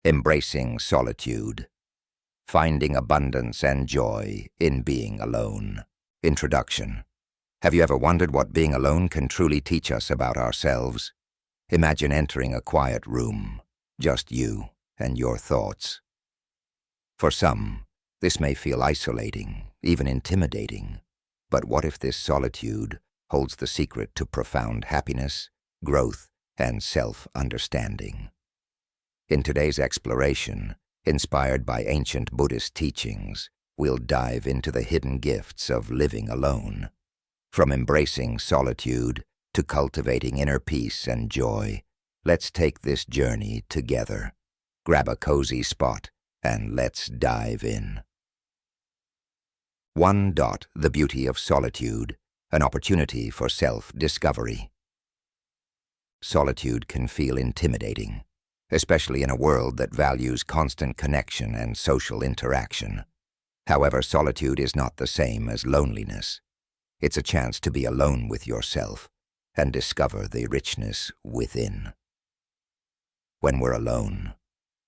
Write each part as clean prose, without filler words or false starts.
Embracing Solitude. Finding abundance and joy in being alone. Introduction. Have you ever wondered what being alone can truly teach us about ourselves? Imagine entering a quiet room, just you and your thoughts. For some, this may feel isolating, even intimidating. But what if this solitude holds the secret to profound happiness, growth, and self-understanding? In today's exploration, inspired by ancient Buddhist teachings, we'll dive into the hidden gifts of living alone. From embracing solitude to cultivating inner peace and joy, let's take this journey together. Grab a cozy spot and let's dive in. 1. The Beauty of Solitude, an opportunity for self-discovery. Solitude can feel intimidating, especially in a world that values constant connection and social interaction. However, solitude is not the same as loneliness. It's a chance to be alone with yourself and discover the richness within. When we're alone,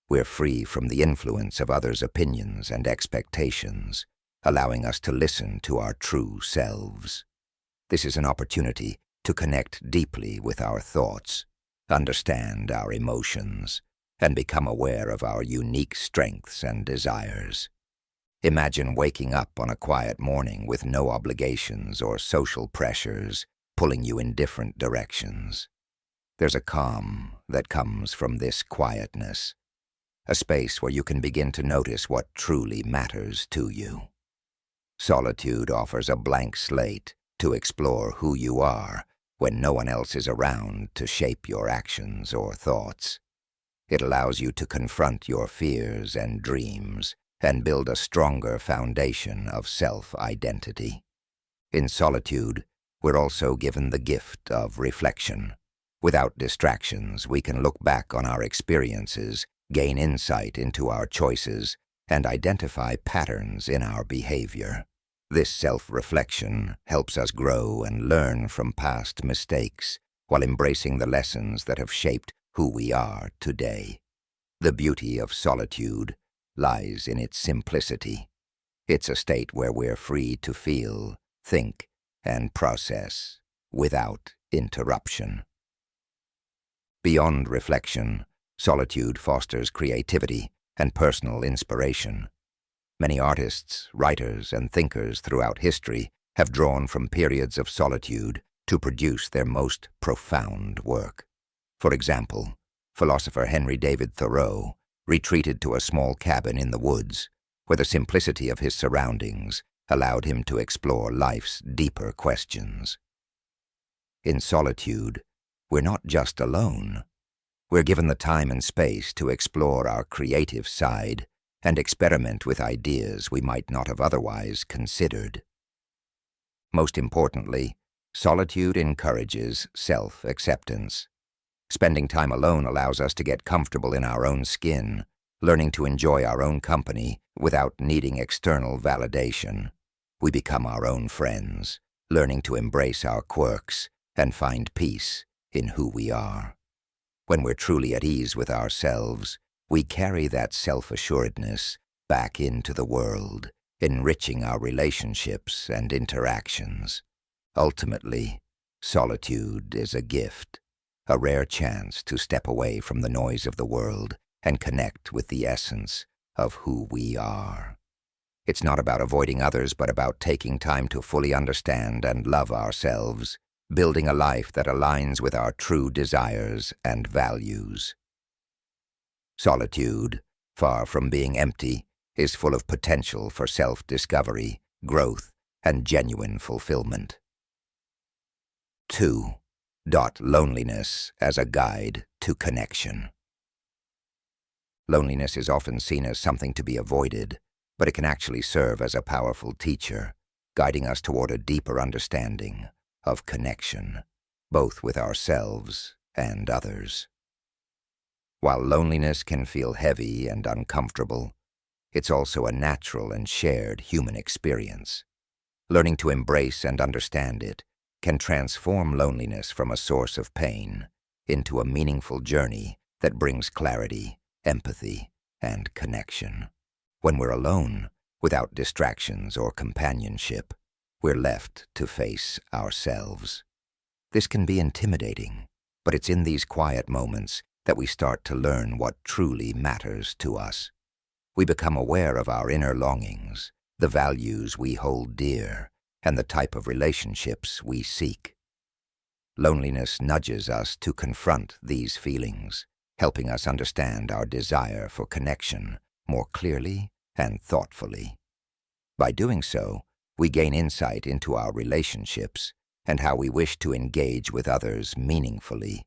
we're free from the influence of others' opinions and expectations, allowing us to listen to our true selves. This is an opportunity to connect deeply with our thoughts, understand our emotions, and become aware of our unique strengths and desires. Imagine waking up on a quiet morning with no obligations or social pressures pulling you in different directions. There's a calm that comes from this quietness, a space where you can begin to notice what truly matters to you. Solitude offers a blank slate to explore who you are when no one else is around to shape your actions or thoughts. It allows you to confront your fears and dreams and build a stronger foundation of self-identity. In solitude, we're also given the gift of reflection. Without distractions, we can look back on our experiences, gain insight into our choices, and identify patterns in our behavior. This self-reflection helps us grow and learn from past mistakes while embracing the lessons that have shaped who we are today. The beauty of solitude lies in its simplicity. It's a state where we're free to feel, think, and process without interruption. Beyond reflection, solitude fosters creativity and personal inspiration. Many artists, writers, and thinkers throughout history have drawn from periods of solitude to produce their most profound work. For example, philosopher Henry David Thoreau retreated to a small cabin in the woods, where the simplicity of his surroundings allowed him to explore life's deeper questions. In solitude, we're not just alone. We're given the time and space to explore our creative side and experiment with ideas we might not have otherwise considered. Most importantly, solitude encourages self-acceptance. Spending time alone allows us to get comfortable in our own skin, learning to enjoy our own company without needing external validation. We become our own friends, learning to embrace our quirks and find peace in who we are. When we're truly at ease with ourselves, we carry that self-assuredness back into the world, enriching our relationships and interactions. Ultimately, solitude is a gift, a rare chance to step away from the noise of the world and connect with the essence of who we are. It's not about avoiding others, but about taking time to fully understand and love ourselves, building a life that aligns with our true desires and values. Solitude, far from being empty, is full of potential for self-discovery, growth, and genuine fulfillment. 2. Loneliness as a guide to connection. Loneliness is often seen as something to be avoided, but it can actually serve as a powerful teacher, guiding us toward a deeper understanding of connection, both with ourselves and others. While loneliness can feel heavy and uncomfortable, it's also a natural and shared human experience. Learning to embrace and understand it can transform loneliness from a source of pain into a meaningful journey that brings clarity, empathy, and connection. When we're alone, without distractions or companionship, we're left to face ourselves. This can be intimidating, but it's in these quiet moments that we start to learn what truly matters to us. We become aware of our inner longings, the values we hold dear, and the type of relationships we seek. Loneliness nudges us to confront these feelings, helping us understand our desire for connection more clearly and thoughtfully. By doing so, we gain insight into our relationships and how we wish to engage with others meaningfully,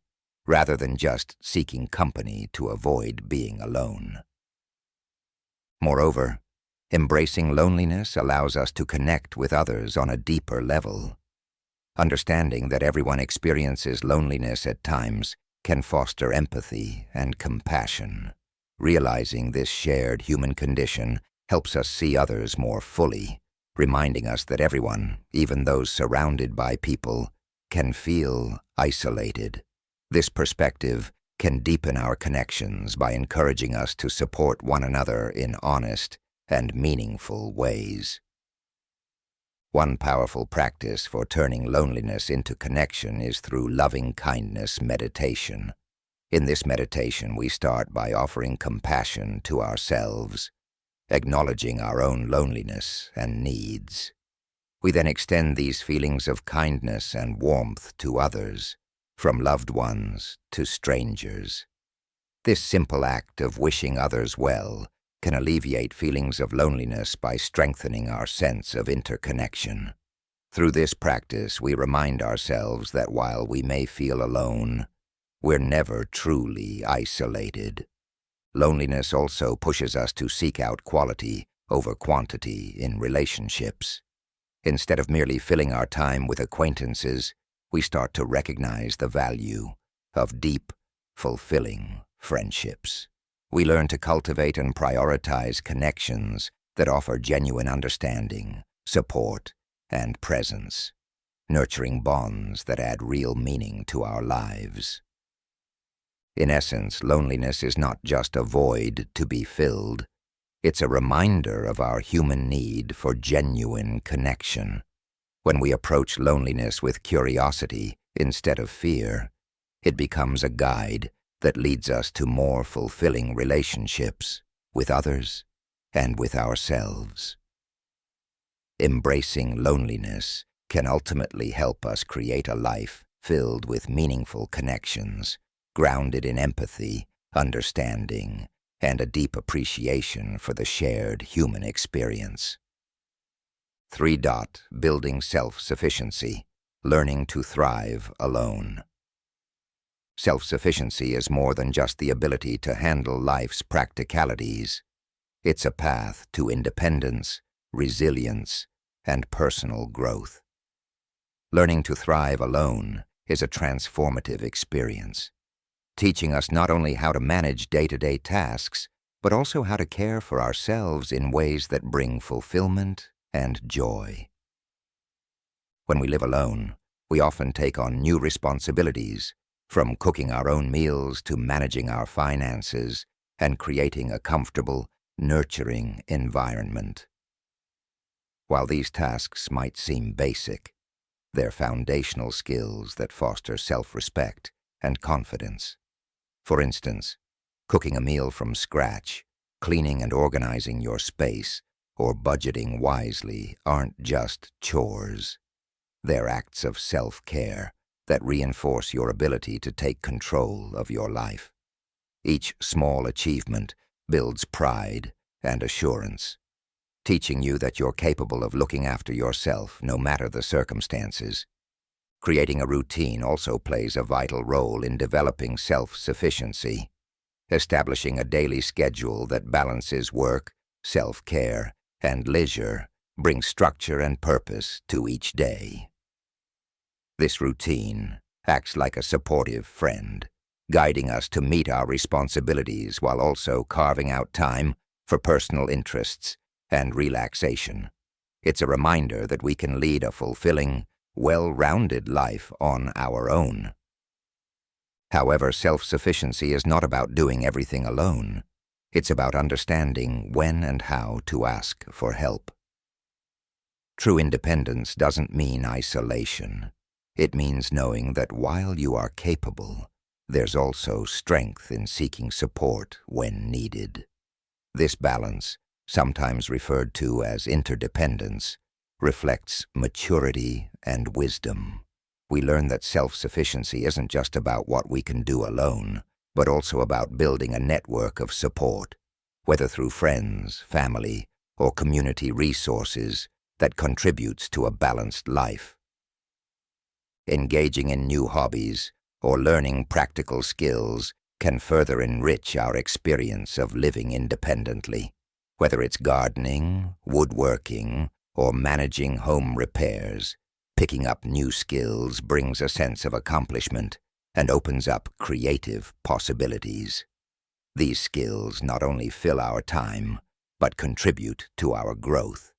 rather than just seeking company to avoid being alone. Moreover, embracing loneliness allows us to connect with others on a deeper level. Understanding that everyone experiences loneliness at times can foster empathy and compassion. Realizing this shared human condition helps us see others more fully, reminding us that everyone, even those surrounded by people, can feel isolated. This perspective can deepen our connections by encouraging us to support one another in honest and meaningful ways. One powerful practice for turning loneliness into connection is through loving-kindness meditation. In this meditation, we start by offering compassion to ourselves, acknowledging our own loneliness and needs. We then extend these feelings of kindness and warmth to others, from loved ones to strangers. This simple act of wishing others well can alleviate feelings of loneliness by strengthening our sense of interconnection. Through this practice, we remind ourselves that while we may feel alone, we're never truly isolated. Loneliness also pushes us to seek out quality over quantity in relationships. Instead of merely filling our time with acquaintances, we start to recognize the value of deep, fulfilling friendships. We learn to cultivate and prioritize connections that offer genuine understanding, support, and presence, nurturing bonds that add real meaning to our lives. In essence, loneliness is not just a void to be filled. It's a reminder of our human need for genuine connection. When we approach loneliness with curiosity instead of fear, it becomes a guide that leads us to more fulfilling relationships with others and with ourselves. Embracing loneliness can ultimately help us create a life filled with meaningful connections, grounded in empathy, understanding, and a deep appreciation for the shared human experience. 3. Building self-sufficiency, learning to thrive alone. Self-sufficiency is more than just the ability to handle life's practicalities. It's a path to independence, resilience, and personal growth. Learning to thrive alone is a transformative experience, teaching us not only how to manage day-to-day tasks, but also how to care for ourselves in ways that bring fulfillment and joy. When we live alone, we often take on new responsibilities, from cooking our own meals to managing our finances and creating a comfortable, nurturing environment. While these tasks might seem basic, they're foundational skills that foster self-respect and confidence. For instance, cooking a meal from scratch, cleaning and organizing your space, or budgeting wisely aren't just chores. They're acts of self-care that reinforce your ability to take control of your life. Each small achievement builds pride and assurance, teaching you that you're capable of looking after yourself no matter the circumstances. Creating a routine also plays a vital role in developing self-sufficiency. Establishing a daily schedule that balances work, self-care, and leisure brings structure and purpose to each day. This routine acts like a supportive friend, guiding us to meet our responsibilities while also carving out time for personal interests and relaxation. It's a reminder that we can lead a fulfilling, well-rounded life on our own. However, self-sufficiency is not about doing everything alone. It's about understanding when and how to ask for help. True independence doesn't mean isolation. It means knowing that while you are capable, there's also strength in seeking support when needed. This balance, sometimes referred to as interdependence, reflects maturity and wisdom. We learn that self-sufficiency isn't just about what we can do alone, but also about building a network of support, whether through friends, family, or community resources that contributes to a balanced life. Engaging in new hobbies or learning practical skills can further enrich our experience of living independently, whether it's gardening, woodworking, or managing home repairs. Picking up new skills brings a sense of accomplishment and opens up creative possibilities. These skills not only fill our time, but contribute to our growth,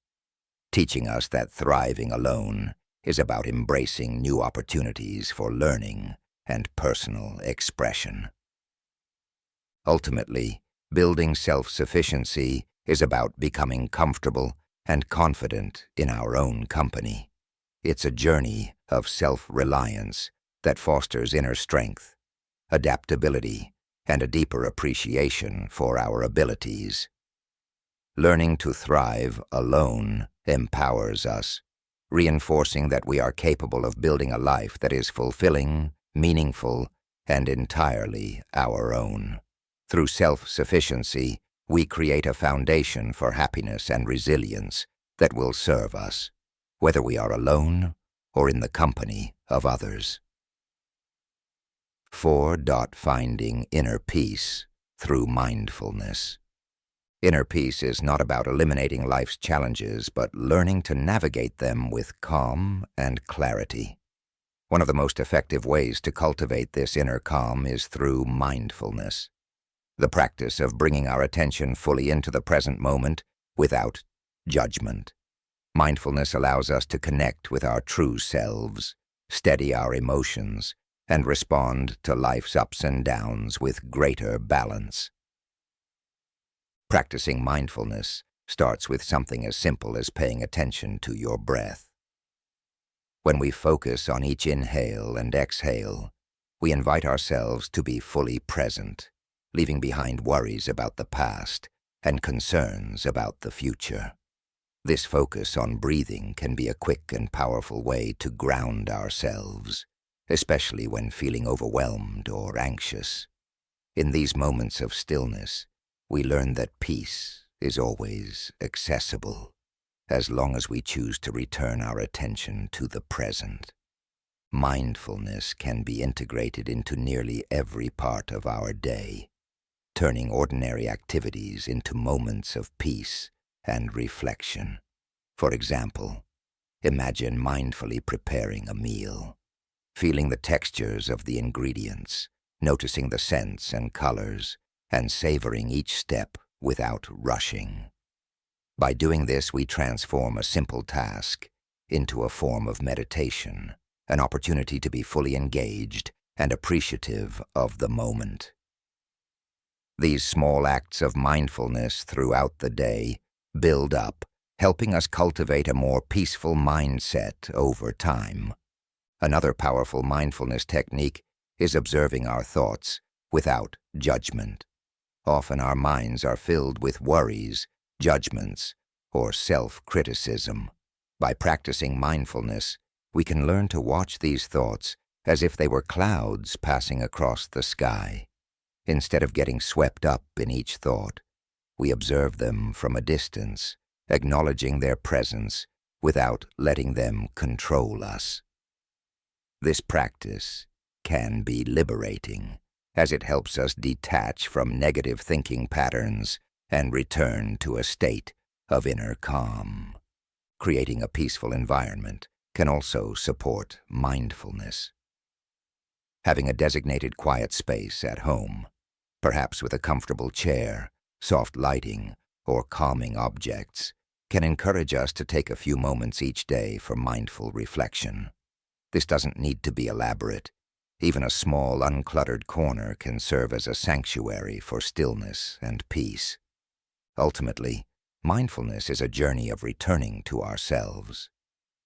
teaching us that thriving alone is about embracing new opportunities for learning and personal expression. Ultimately, building self-sufficiency is about becoming comfortable and confident in our own company. It's a journey of self-reliance that fosters inner strength, adaptability, and a deeper appreciation for our abilities. Learning to thrive alone empowers us, reinforcing that we are capable of building a life that is fulfilling, meaningful, and entirely our own. Through self-sufficiency, we create a foundation for happiness and resilience that will serve us, whether we are alone or in the company of others. 4. Finding inner peace through mindfulness. Inner peace is not about eliminating life's challenges, but learning to navigate them with calm and clarity. One of the most effective ways to cultivate this inner calm is through mindfulness, the practice of bringing our attention fully into the present moment without judgment. Mindfulness allows us to connect with our true selves, steady our emotions, and respond to life's ups and downs with greater balance. Practicing mindfulness starts with something as simple as paying attention to your breath. When we focus on each inhale and exhale, we invite ourselves to be fully present, leaving behind worries about the past and concerns about the future. This focus on breathing can be a quick and powerful way to ground ourselves, especially when feeling overwhelmed or anxious. In these moments of stillness, we learn that peace is always accessible, as long as we choose to return our attention to the present. Mindfulness can be integrated into nearly every part of our day, turning ordinary activities into moments of peace and reflection. For example, imagine mindfully preparing a meal, feeling the textures of the ingredients, noticing the scents and colors, and savoring each step without rushing. By doing this, we transform a simple task into a form of meditation, an opportunity to be fully engaged and appreciative of the moment. These small acts of mindfulness throughout the day build up, helping us cultivate a more peaceful mindset over time. Another powerful mindfulness technique is observing our thoughts without judgment. Often our minds are filled with worries, judgments, or self-criticism. By practicing mindfulness, we can learn to watch these thoughts as if they were clouds passing across the sky. Instead of getting swept up in each thought, we observe them from a distance, acknowledging their presence without letting them control us. This practice can be liberating, as it helps us detach from negative thinking patterns and return to a state of inner calm. Creating a peaceful environment can also support mindfulness. Having a designated quiet space at home, perhaps with a comfortable chair, soft lighting, or calming objects, can encourage us to take a few moments each day for mindful reflection. This doesn't need to be elaborate. Even a small, uncluttered corner can serve as a sanctuary for stillness and peace. Ultimately, mindfulness is a journey of returning to ourselves.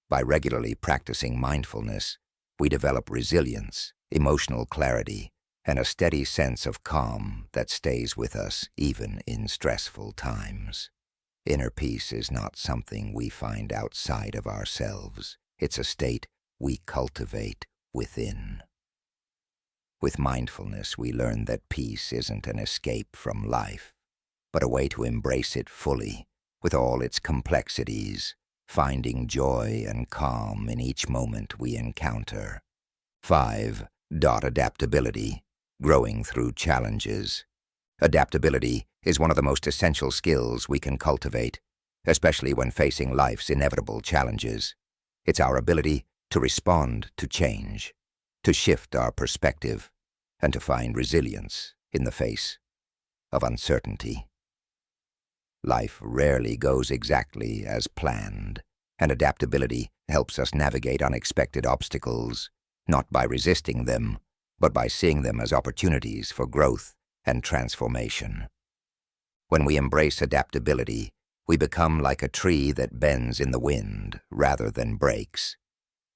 By regularly practicing mindfulness, we develop resilience, emotional clarity, and a steady sense of calm that stays with us even in stressful times. Inner peace is not something we find outside of ourselves. It's a state we cultivate within. With mindfulness, we learn that peace isn't an escape from life, but a way to embrace it fully, with all its complexities, finding joy and calm in each moment we encounter. 5. Adaptability, growing through challenges. Adaptability is one of the most essential skills we can cultivate, especially when facing life's inevitable challenges. It's our ability to respond to change, to shift our perspective, and to find resilience in the face of uncertainty. Life rarely goes exactly as planned, and adaptability helps us navigate unexpected obstacles, not by resisting them, but by seeing them as opportunities for growth and transformation. When we embrace adaptability, we become like a tree that bends in the wind rather than breaks.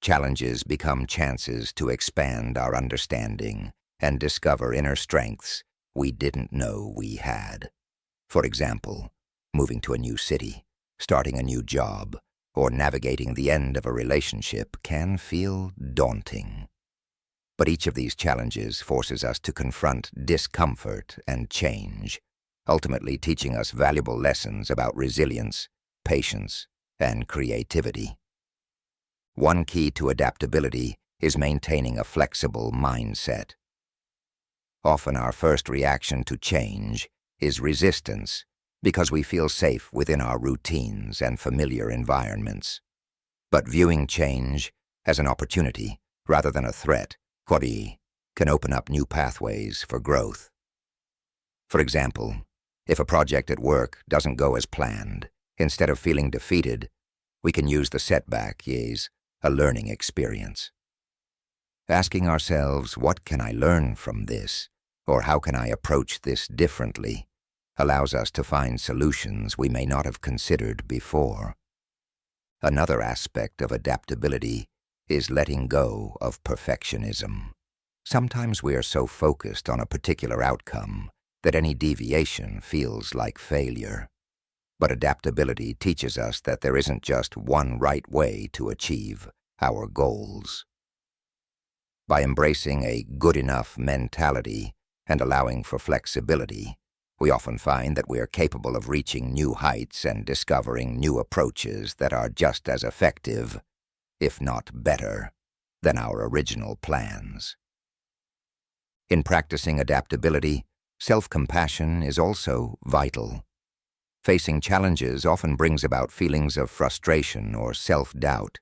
Challenges become chances to expand our understanding and discover inner strengths we didn't know we had. For example, moving to a new city, starting a new job, or navigating the end of a relationship can feel daunting. But each of these challenges forces us to confront discomfort and change, ultimately teaching us valuable lessons about resilience, patience, and creativity. One key to adaptability is maintaining a flexible mindset. Often our first reaction to change is resistance because we feel safe within our routines and familiar environments. But viewing change as an opportunity rather than a threat, can open up new pathways for growth. For example, if a project at work doesn't go as planned, instead of feeling defeated, we can use the setback as a learning experience. Asking ourselves, what can I learn from this, or how can I approach this differently, allows us to find solutions we may not have considered before. Another aspect of adaptability is letting go of perfectionism. Sometimes we are so focused on a particular outcome that any deviation feels like failure. But adaptability teaches us that there isn't just one right way to achieve our goals. By embracing a good enough mentality and allowing for flexibility, we often find that we are capable of reaching new heights and discovering new approaches that are just as effective, if not better, than our original plans. In practicing adaptability, self-compassion is also vital. Facing challenges often brings about feelings of frustration or self-doubt.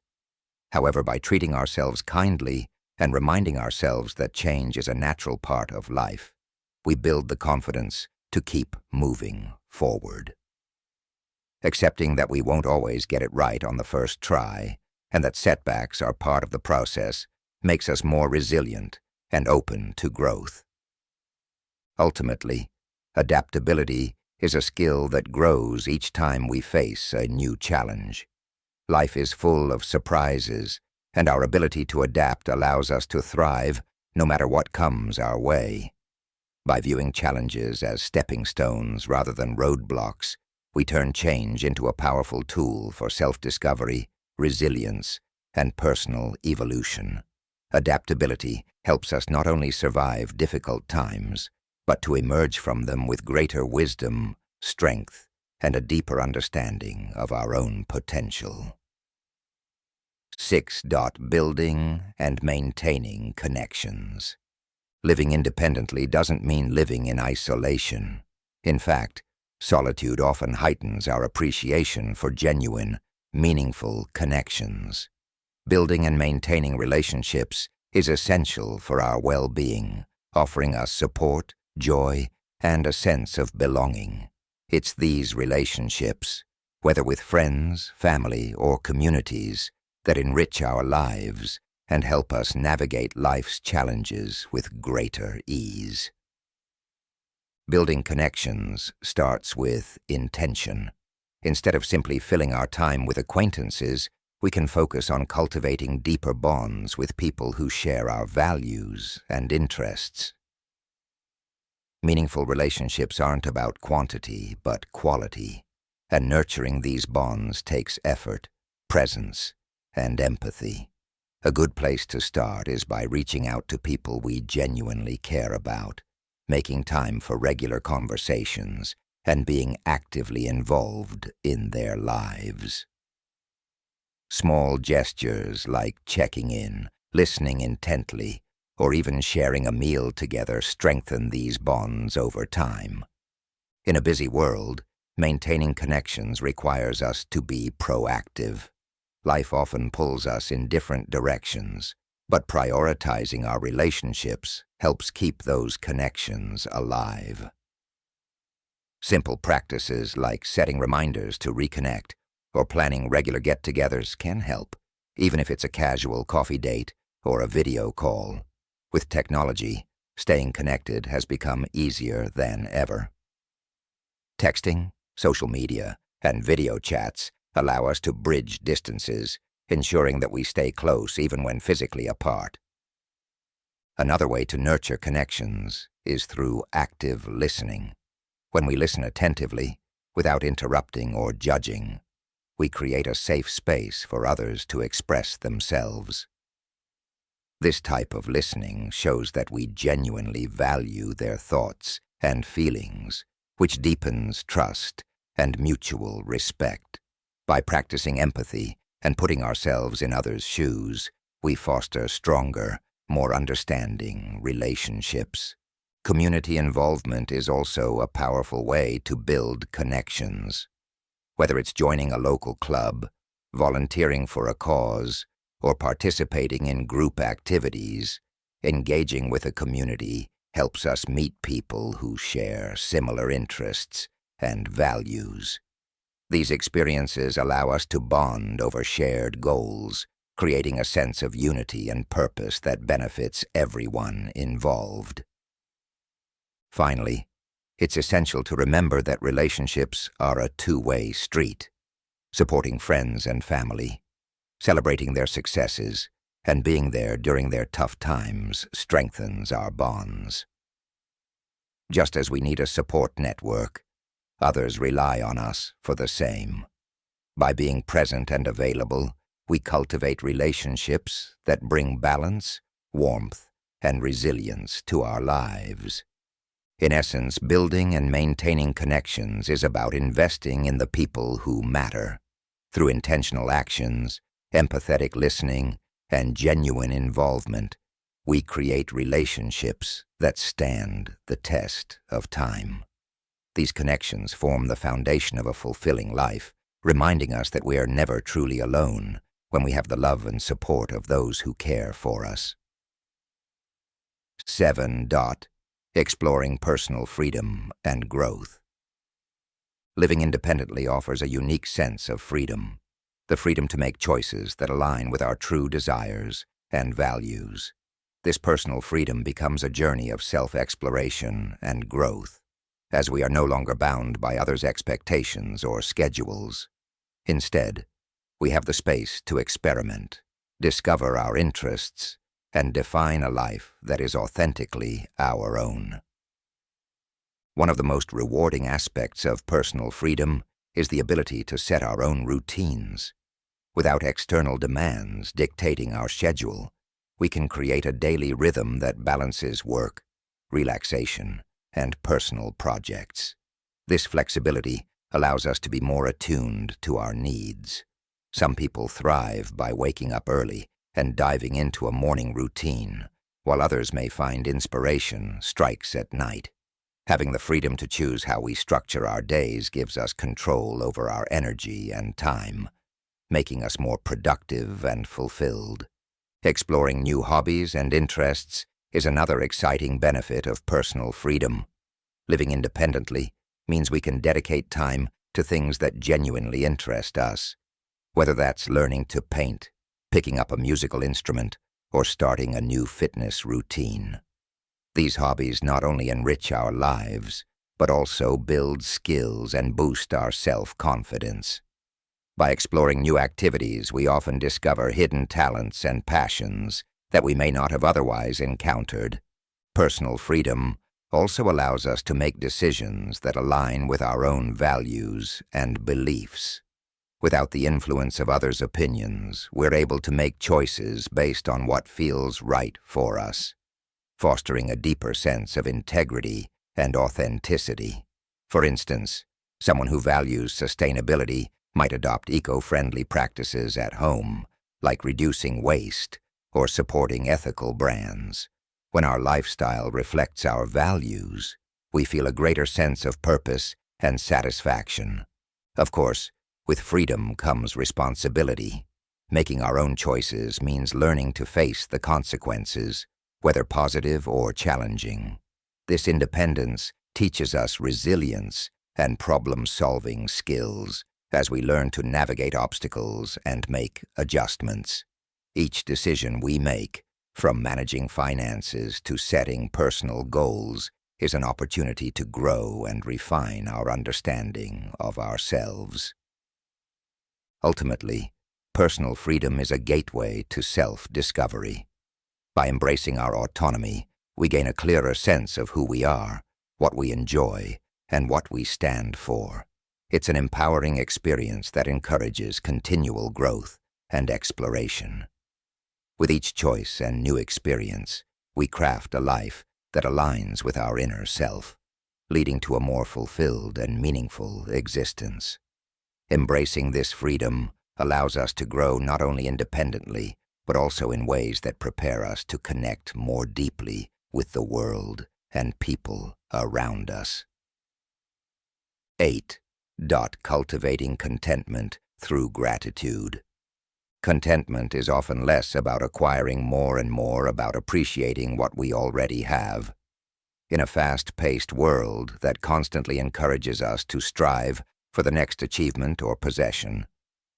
However, by treating ourselves kindly and reminding ourselves that change is a natural part of life, we build the confidence to keep moving forward. Accepting that we won't always get it right on the first try, and that setbacks are part of the process, makes us more resilient and open to growth. Ultimately, adaptability is a skill that grows each time we face a new challenge. Life is full of surprises, and our ability to adapt allows us to thrive no matter what comes our way. By viewing challenges as stepping stones rather than roadblocks, we turn change into a powerful tool for self-discovery, resilience, and personal evolution. Adaptability helps us not only survive difficult times, but to emerge from them with greater wisdom, strength, and a deeper understanding of our own potential. 6. Building and maintaining connections. Living independently doesn't mean living in isolation. In fact, solitude often heightens our appreciation for genuine, meaningful connections. Building and maintaining relationships is essential for our well-being, offering us support, joy, and a sense of belonging. It's these relationships, whether with friends, family, or communities, that enrich our lives and help us navigate life's challenges with greater ease. Building connections starts with intention. Instead of simply filling our time with acquaintances, we can focus on cultivating deeper bonds with people who share our values and interests. Meaningful relationships aren't about quantity, but quality, and nurturing these bonds takes effort, presence, and empathy. A good place to start is by reaching out to people we genuinely care about, making time for regular conversations, and being actively involved in their lives. Small gestures like checking in, listening intently, or even sharing a meal together strengthen these bonds over time. In a busy world, maintaining connections requires us to be proactive. Life often pulls us in different directions, but prioritizing our relationships helps keep those connections alive. Simple practices like setting reminders to reconnect or planning regular get-togethers can help, even if it's a casual coffee date or a video call. With technology, staying connected has become easier than ever. Texting, social media, and video chats allow us to bridge distances, ensuring that we stay close even when physically apart. Another way to nurture connections is through active listening. When we listen attentively, without interrupting or judging, we create a safe space for others to express themselves. This type of listening shows that we genuinely value their thoughts and feelings, which deepens trust and mutual respect. By practicing empathy and putting ourselves in others' shoes, we foster stronger, more understanding relationships. Community involvement is also a powerful way to build connections. Whether it's joining a local club, volunteering for a cause, or participating in group activities, engaging with a community helps us meet people who share similar interests and values. These experiences allow us to bond over shared goals, creating a sense of unity and purpose that benefits everyone involved. Finally, it's essential to remember that relationships are a two-way street. Supporting friends and family, celebrating their successes, and being there during their tough times strengthens our bonds. Just as we need a support network, others rely on us for the same. By being present and available, we cultivate relationships that bring balance, warmth, and resilience to our lives. In essence, building and maintaining connections is about investing in the people who matter. Through intentional actions, empathetic listening, and genuine involvement, we create relationships that stand the test of time. These connections form the foundation of a fulfilling life, reminding us that we are never truly alone when we have the love and support of those who care for us. 7. Exploring personal freedom and growth. Living independently offers a unique sense of freedom, the freedom to make choices that align with our true desires and values. This personal freedom becomes a journey of self-exploration and growth, as we are no longer bound by others' expectations or schedules. Instead, we have the space to experiment, discover our interests, and define a life that is authentically our own. One of the most rewarding aspects of personal freedom is the ability to set our own routines. Without external demands dictating our schedule, we can create a daily rhythm that balances work, relaxation, and personal projects. This flexibility allows us to be more attuned to our needs. Some people thrive by waking up early and diving into a morning routine, while others may find inspiration strikes at night. Having the freedom to choose how we structure our days gives us control over our energy and time, making us more productive and fulfilled. Exploring new hobbies and interests is another exciting benefit of personal freedom. Living independently means we can dedicate time to things that genuinely interest us, whether that's learning to paint, picking up a musical instrument, or starting a new fitness routine. These hobbies not only enrich our lives, but also build skills and boost our self-confidence. By exploring new activities, we often discover hidden talents and passions that we may not have otherwise encountered. Personal freedom also allows us to make decisions that align with our own values and beliefs. Without the influence of others' opinions, we're able to make choices based on what feels right for us, fostering a deeper sense of integrity and authenticity. For instance, someone who values sustainability might adopt eco-friendly practices at home, like reducing waste or supporting ethical brands. When our lifestyle reflects our values, we feel a greater sense of purpose and satisfaction. Of course, with freedom comes responsibility. Making our own choices means learning to face the consequences, whether positive or challenging. This independence teaches us resilience and problem-solving skills as we learn to navigate obstacles and make adjustments. Each decision we make, from managing finances to setting personal goals, is an opportunity to grow and refine our understanding of ourselves. Ultimately, personal freedom is a gateway to self-discovery. By embracing our autonomy, we gain a clearer sense of who we are, what we enjoy, and what we stand for. It's an empowering experience that encourages continual growth and exploration. With each choice and new experience, we craft a life that aligns with our inner self, leading to a more fulfilled and meaningful existence. Embracing this freedom allows us to grow not only independently, but also in ways that prepare us to connect more deeply with the world and people around us. 8. Cultivating contentment through gratitude. Contentment is often less about acquiring more and more about appreciating what we already have. In a fast-paced world that constantly encourages us to strive for the next achievement or possession,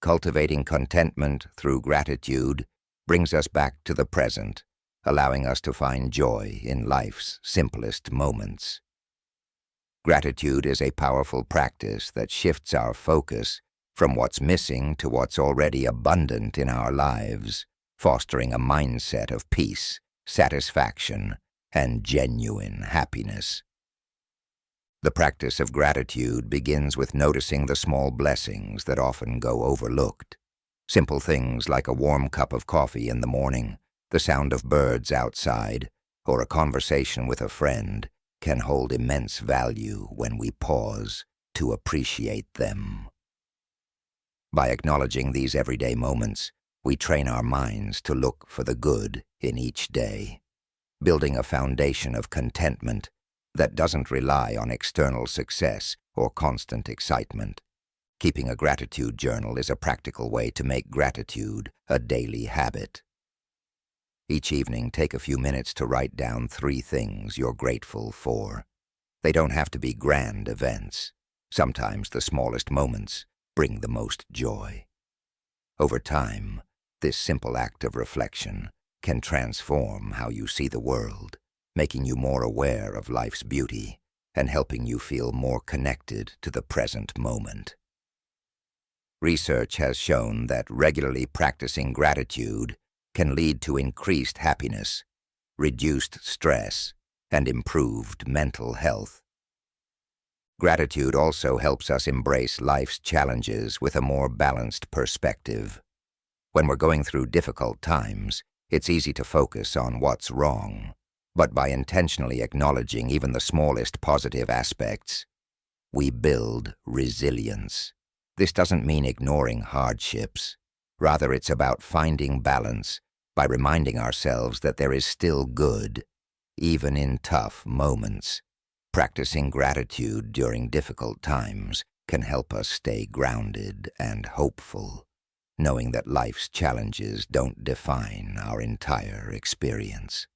cultivating contentment through gratitude brings us back to the present, allowing us to find joy in life's simplest moments. Gratitude is a powerful practice that shifts our focus from what's missing to what's already abundant in our lives, fostering a mindset of peace, satisfaction, and genuine happiness. The practice of gratitude begins with noticing the small blessings that often go overlooked. Simple things like a warm cup of coffee in the morning, the sound of birds outside, or a conversation with a friend can hold immense value when we pause to appreciate them. By acknowledging these everyday moments, we train our minds to look for the good in each day, building a foundation of contentment that doesn't rely on external success or constant excitement. Keeping a gratitude journal is a practical way to make gratitude a daily habit. Each evening, take a few minutes to write down 3 things you're grateful for. They don't have to be grand events. Sometimes the smallest moments bring the most joy. Over time, this simple act of reflection can transform how you see the world, making you more aware of life's beauty and helping you feel more connected to the present moment. Research has shown that regularly practicing gratitude can lead to increased happiness, reduced stress, and improved mental health. Gratitude also helps us embrace life's challenges with a more balanced perspective. When we're going through difficult times, it's easy to focus on what's wrong, but by intentionally acknowledging even the smallest positive aspects, we build resilience. This doesn't mean ignoring hardships. Rather, it's about finding balance by reminding ourselves that there is still good, even in tough moments. Practicing gratitude during difficult times can help us stay grounded and hopeful, knowing that life's challenges don't define our entire experience.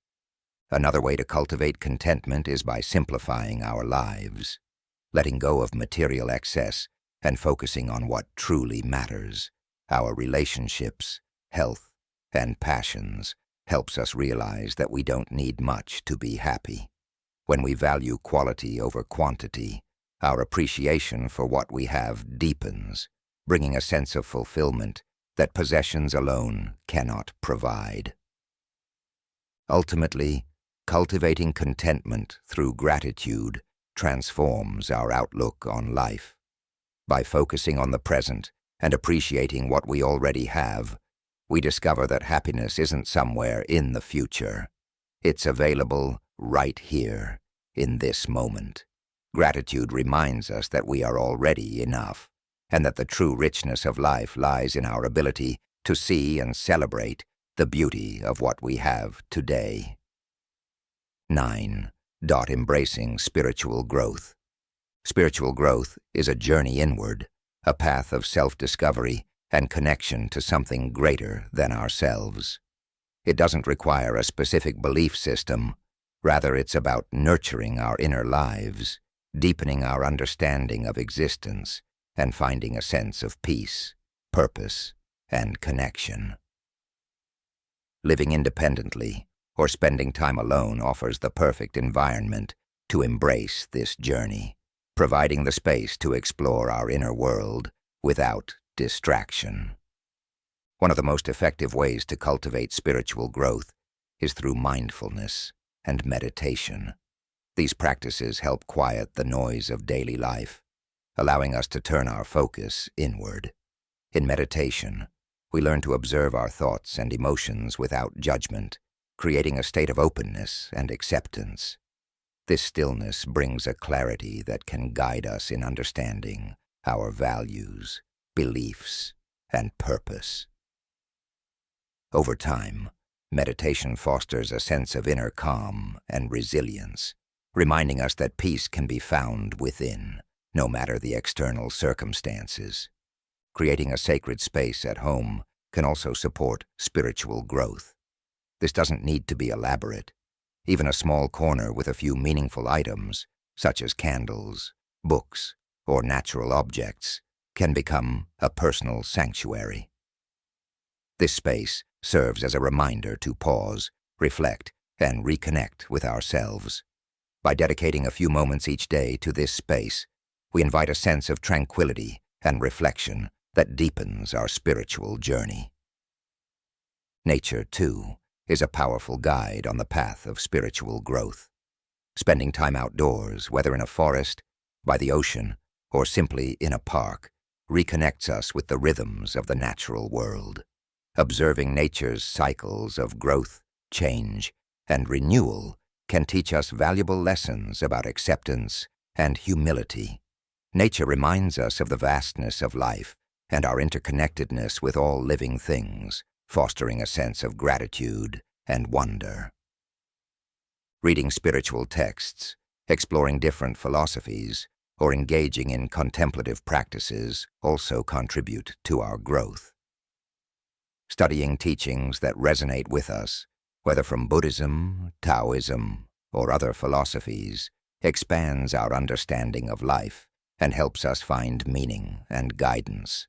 Another way to cultivate contentment is by simplifying our lives, letting go of material excess and focusing on what truly matters. Our relationships, health, and passions helps us realize that we don't need much to be happy. When we value quality over quantity, our appreciation for what we have deepens, bringing a sense of fulfillment that possessions alone cannot provide. Ultimately, cultivating contentment through gratitude transforms our outlook on life. By focusing on the present and appreciating what we already have, we discover that happiness isn't somewhere in the future. It's available right here, in this moment. Gratitude reminds us that we are already enough, and that the true richness of life lies in our ability to see and celebrate the beauty of what we have today. 9. Embracing spiritual growth. Spiritual growth is a journey inward, a path of self-discovery and connection to something greater than ourselves. It doesn't require a specific belief system. Rather, it's about nurturing our inner lives, deepening our understanding of existence, and finding a sense of peace, purpose, and connection. Living independently or spending time alone offers the perfect environment to embrace this journey, providing the space to explore our inner world without distraction. One of the most effective ways to cultivate spiritual growth is through mindfulness and meditation. These practices help quiet the noise of daily life, allowing us to turn our focus inward. In meditation, we learn to observe our thoughts and emotions without judgment, creating a state of openness and acceptance. This stillness brings a clarity that can guide us in understanding our values, beliefs, and purpose. Over time, meditation fosters a sense of inner calm and resilience, reminding us that peace can be found within, no matter the external circumstances. Creating a sacred space at home can also support spiritual growth. This doesn't need to be elaborate. Even a small corner with a few meaningful items, such as candles, books, or natural objects, can become a personal sanctuary. This space serves as a reminder to pause, reflect, and reconnect with ourselves. By dedicating a few moments each day to this space, we invite a sense of tranquility and reflection that deepens our spiritual journey. Nature, too, is a powerful guide on the path of spiritual growth. Spending time outdoors, whether in a forest, by the ocean, or simply in a park, reconnects us with the rhythms of the natural world. Observing nature's cycles of growth, change, and renewal can teach us valuable lessons about acceptance and humility. Nature reminds us of the vastness of life and our interconnectedness with all living things, fostering a sense of gratitude and wonder. Reading spiritual texts, exploring different philosophies, or engaging in contemplative practices also contribute to our growth. Studying teachings that resonate with us, whether from Buddhism, Taoism, or other philosophies, expands our understanding of life and helps us find meaning and guidance.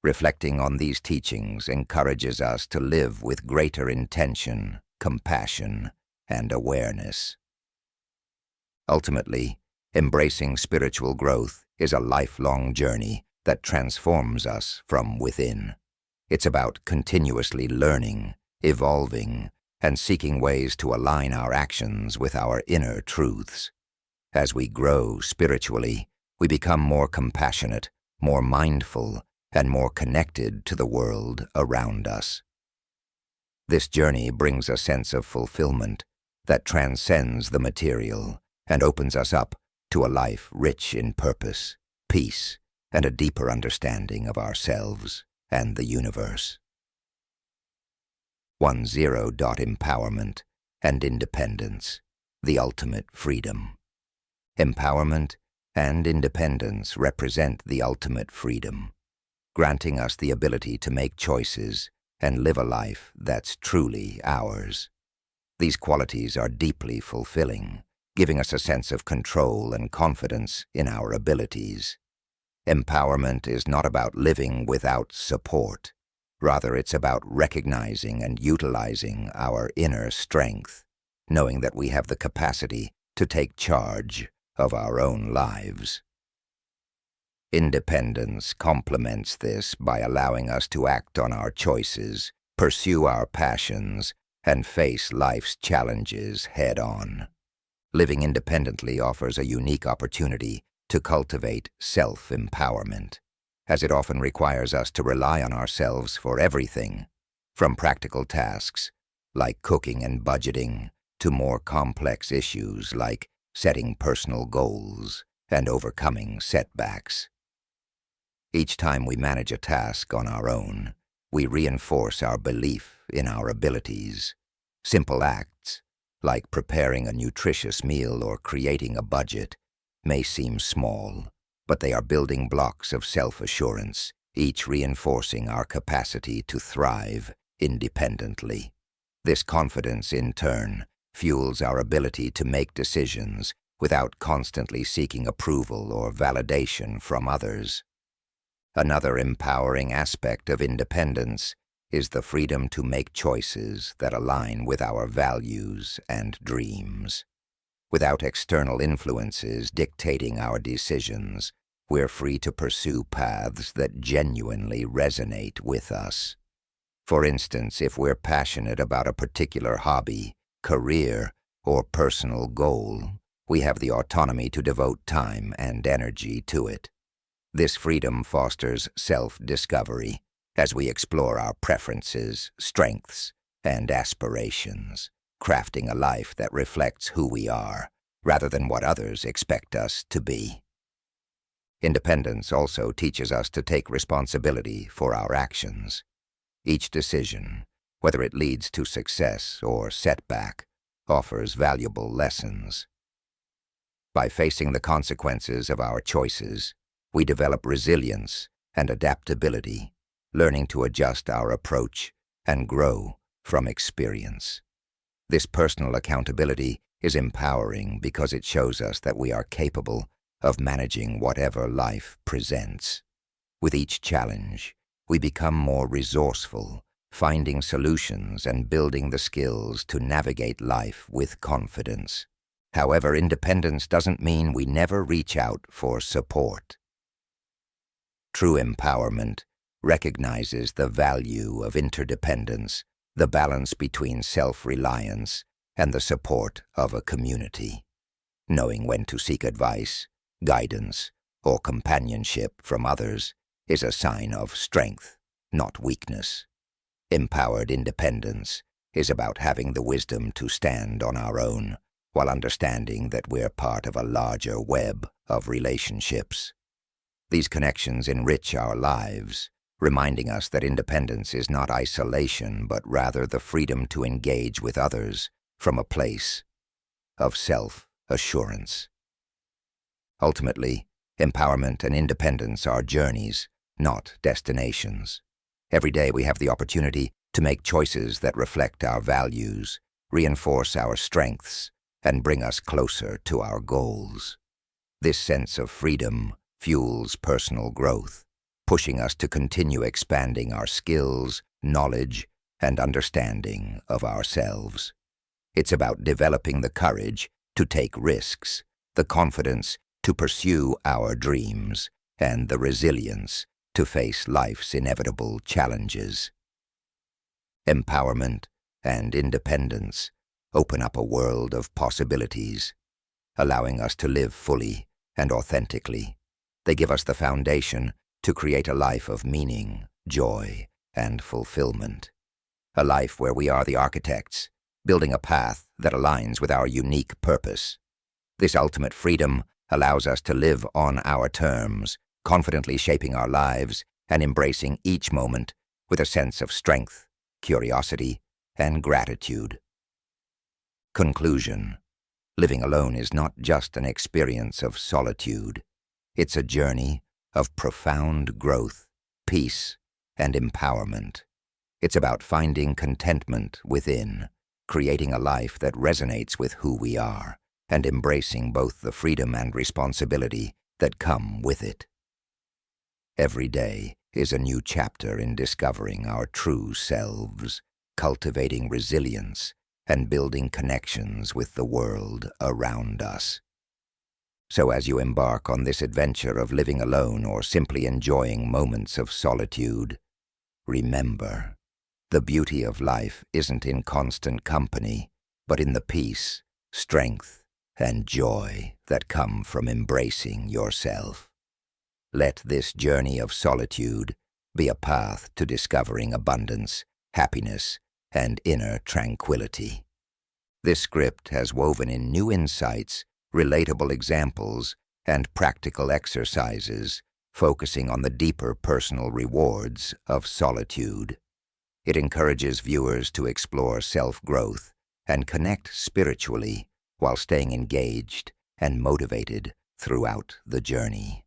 Reflecting on these teachings encourages us to live with greater intention, compassion, and awareness. Ultimately, embracing spiritual growth is a lifelong journey that transforms us from within. It's about continuously learning, evolving, and seeking ways to align our actions with our inner truths. As we grow spiritually, we become more compassionate, more mindful, and more connected to the world around us. This journey brings a sense of fulfillment that transcends the material and opens us up to a life rich in purpose, peace, and a deeper understanding of ourselves and the universe. 10. Empowerment and independence, the ultimate freedom. Empowerment and independence represent the ultimate freedom, granting us the ability to make choices and live a life that's truly ours. These qualities are deeply fulfilling, giving us a sense of control and confidence in our abilities. Empowerment is not about living without support. Rather, it's about recognizing and utilizing our inner strength, knowing that we have the capacity to take charge of our own lives. Independence complements this by allowing us to act on our choices, pursue our passions, and face life's challenges head-on. Living independently offers a unique opportunity to cultivate self-empowerment, as it often requires us to rely on ourselves for everything, from practical tasks like cooking and budgeting to more complex issues like setting personal goals and overcoming setbacks. Each time we manage a task on our own, we reinforce our belief in our abilities. Simple acts, like preparing a nutritious meal or creating a budget, may seem small, but they are building blocks of self-assurance, each reinforcing our capacity to thrive independently. This confidence, in turn, fuels our ability to make decisions without constantly seeking approval or validation from others. Another empowering aspect of independence is the freedom to make choices that align with our values and dreams. Without external influences dictating our decisions, we're free to pursue paths that genuinely resonate with us. For instance, if we're passionate about a particular hobby, career, or personal goal, we have the autonomy to devote time and energy to it. This freedom fosters self-discovery as we explore our preferences, strengths, and aspirations, crafting a life that reflects who we are, rather than what others expect us to be. Independence also teaches us to take responsibility for our actions. Each decision, whether it leads to success or setback, offers valuable lessons. By facing the consequences of our choices, we develop resilience and adaptability, learning to adjust our approach and grow from experience. This personal accountability is empowering because it shows us that we are capable of managing whatever life presents. With each challenge, we become more resourceful, finding solutions and building the skills to navigate life with confidence. However, independence doesn't mean we never reach out for support. True empowerment recognizes the value of interdependence, the balance between self-reliance and the support of a community. Knowing when to seek advice, guidance, or companionship from others is a sign of strength, not weakness. Empowered independence is about having the wisdom to stand on our own, while understanding that we're part of a larger web of relationships. These connections enrich our lives, reminding us that independence is not isolation, but rather the freedom to engage with others from a place of self-assurance. Ultimately, empowerment and independence are journeys, not destinations. Every day we have the opportunity to make choices that reflect our values, reinforce our strengths, and bring us closer to our goals. This sense of freedom fuels personal growth, pushing us to continue expanding our skills, knowledge, and understanding of ourselves. It's about developing the courage to take risks, the confidence to pursue our dreams, and the resilience to face life's inevitable challenges. Empowerment and independence open up a world of possibilities, allowing us to live fully and authentically. They give us the foundation to create a life of meaning, joy, and fulfillment. A life where we are the architects, building a path that aligns with our unique purpose. This ultimate freedom allows us to live on our terms, confidently shaping our lives and embracing each moment with a sense of strength, curiosity, and gratitude. Conclusion: living alone is not just an experience of solitude. It's a journey of profound growth, peace, and empowerment. It's about finding contentment within, creating a life that resonates with who we are, and embracing both the freedom and responsibility that come with it. Every day, is a new chapter in discovering our true selves, cultivating resilience, and building connections with the world around us. So as you embark on this adventure of living alone or simply enjoying moments of solitude, remember, the beauty of life isn't in constant company, but in the peace, strength, and joy that come from embracing yourself. Let this journey of solitude be a path to discovering abundance, happiness, and inner tranquility. This script has woven in new insights, relatable examples, and practical exercises, focusing on the deeper personal rewards of solitude. It encourages viewers to explore self-growth and connect spiritually while staying engaged and motivated throughout the journey.